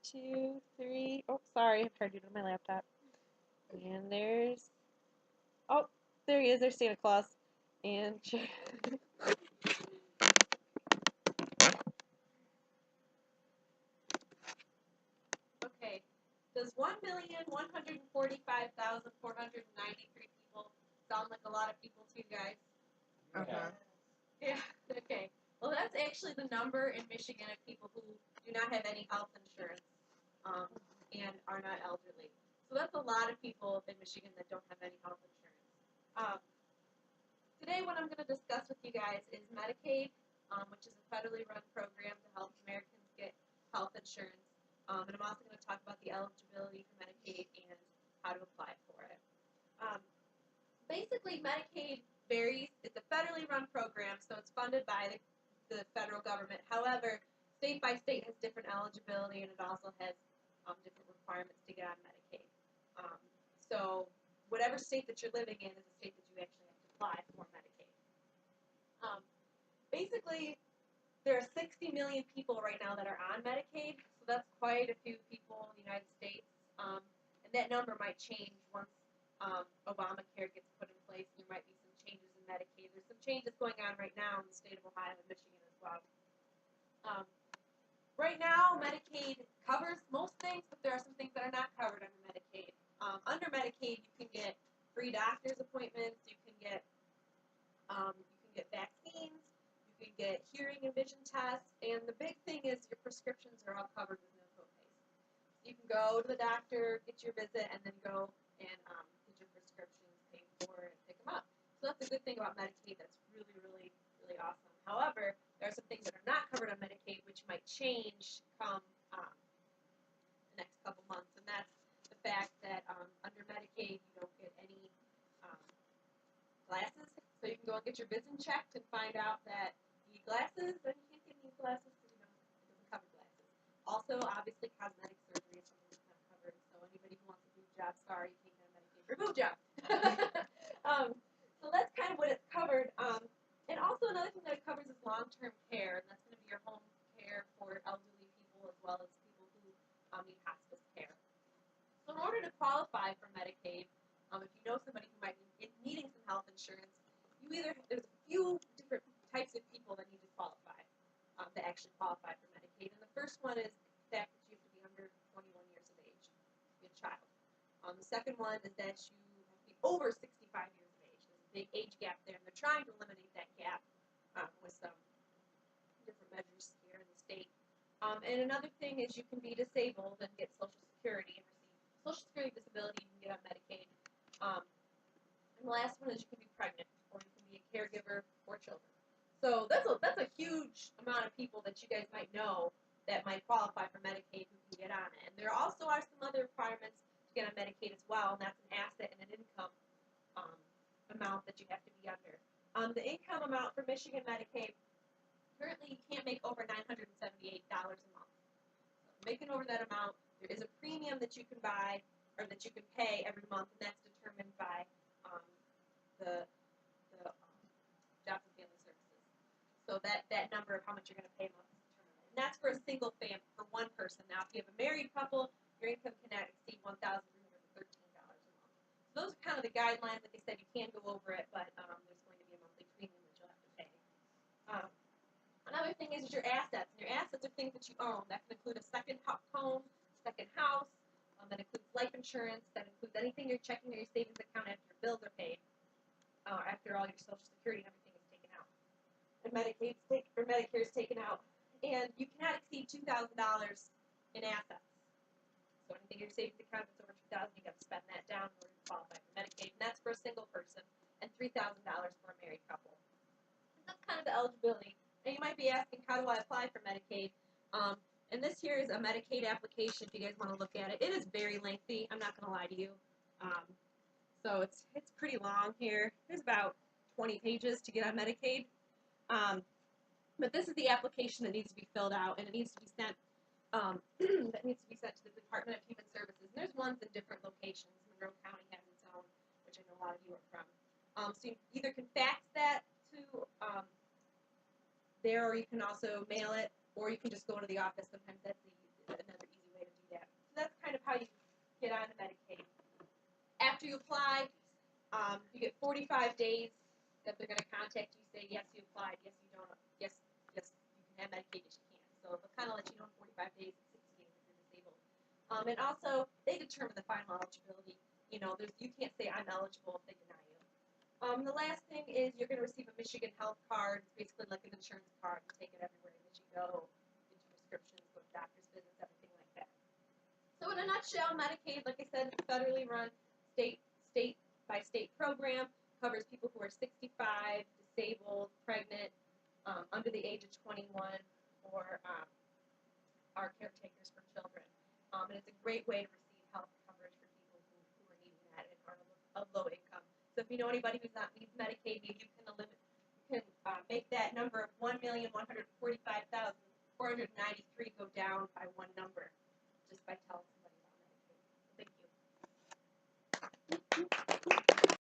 2, 3. Oh, sorry, I'm trying to do it on my laptop. And oh, there he is. There's Santa Claus. And okay, does 1,145,493 people sound like a lot of people to you guys? Uh-huh. Yeah. Okay. Well, that's actually the number in Michigan of people who do not have any health insurance and are not elderly. So that's a lot of people in Michigan that don't have any health insurance. Um, Today, what I'm going to discuss with you guys is Medicaid, which is a federally run program to help Americans get health insurance. And I'm also going to talk about the eligibility for Medicaid and how to apply for it. Basically, Medicaid varies. It's a federally run program, so it's funded by the federal government. However, state by state has different eligibility, and it also has different requirements to get on Medicaid. So whatever state that you're living in is a state that you actually have to apply for Medicaid. Basically, there are 60 million people right now that are on Medicaid, so that's quite a few people in the United States. And that number might change once Obamacare gets put in place. There might be some changes in Medicaid. There's some changes going on right now in the state of Ohio and Michigan as well. Right now, Medicaid covers most things, but there are some things that are not covered under Medicaid. Under Medicaid, you can get free doctor's appointments. You can get vaccines. You can get hearing and vision tests. And the big thing is your prescriptions are all covered with no copays. You can go to the doctor, get your visit, and then go and get your prescriptions paid for and pick them up. So that's a good thing about Medicaid. That's really, really, really awesome. However, there are some things that are not covered on Medicaid which might change come the next couple months, and that's the fact that under Medicaid you don't get any glasses. So you can go and get your vision checked and find out that you need glasses, and you can't get any glasses because it doesn't cover glasses. Also, obviously, cosmetic surgery is something that's not covered. So anybody who wants a boob job, sorry, you can't get a Medicaid for a boob job. So that's kind of what it's covered. And also another thing that it covers is long-term care, and that's going to be your home care for elderly people as well as people who need hospice care. So in order to qualify for Medicaid, if you know somebody who might be needing some health insurance, there's a few different types of people that need to qualify to actually qualify for Medicaid. And the first one is the fact that you have to be under 21 years of age to be a child. The second one is that you have to be over 65 years of age. There's a big age gap there, and they're trying to eliminate that gap with some different measures here in the state. And another thing is you can be disabled and get Social Security and receive Social Security disability. You can get on Medicaid. And the last one is you can be pregnant, or you can be a caregiver for children. So that's a huge amount of people that you guys might know that might qualify for Medicaid who can get on it. And there also are some other requirements to get on Medicaid as well, and that's an asset and an income amount that you have to be under. The income amount for Michigan Medicaid, currently you can't make over $978 a month. So making over that amount, there is a premium that you can buy or that you can pay every month, and that's determined by the Jobs and Family Services. So that number of how much you're going to pay a month is determined. And that's for a single family, for one person. Now, if you have a married couple, your income cannot exceed $1,313 a month. So those are kind of the guidelines. Like I said, you can go over it, but there's going to be a monthly premium that you'll have to pay. Another thing is your assets. And your assets are things that you own. That can include a second home, second house. That includes life insurance. That includes anything you're checking or your savings account after your bills are paid. After all your Social Security and everything is taken out. And Medicare is taken out. And you cannot exceed $2,000 in assets. So anything in your savings account that's over $2,000, you got to spend that down in order to qualify for Medicaid. And that's for a single person, and $3,000 for a married couple. And that's kind of the eligibility. And you might be asking, how do I apply for Medicaid? And this here is a Medicaid application if you guys want to look at it. It is very lengthy. I'm not going to lie to you. So it's pretty long here. There's about 20 pages to get on Medicaid. But this is the application that needs to be filled out, and it needs to be sent that needs to be sent to the Department of Human Services. And there's ones in different locations. Monroe County has its own, which I know a lot of you are from. So you either can fax that to there, or you can also mail it, or you can just go to the office. Sometimes that's another easy way to you apply, you get 45 days that they're going to contact you, say, yes, you applied, yes, you don't, yes, you can have Medicaid, yes, you can't. So they'll kind of let you know in 45 days, 60 days if you're disabled. And also, they determine the final eligibility. You know, you can't say I'm eligible if they deny you. The last thing is you're going to receive a Michigan health card. It's basically like an insurance card. You take it everywhere that you go, get your prescriptions, go to doctor's visits, everything like that. So in a nutshell, Medicaid, like I said, is federally run, state by state program, covers people who are 65, disabled, pregnant, under the age of 21, or are caretakers for children. And it's a great way to receive health coverage for people who are needing that and are of low income. So if you know anybody who's not needs Medicaid, maybe you can make that number of 1,145,493 go down by one number just by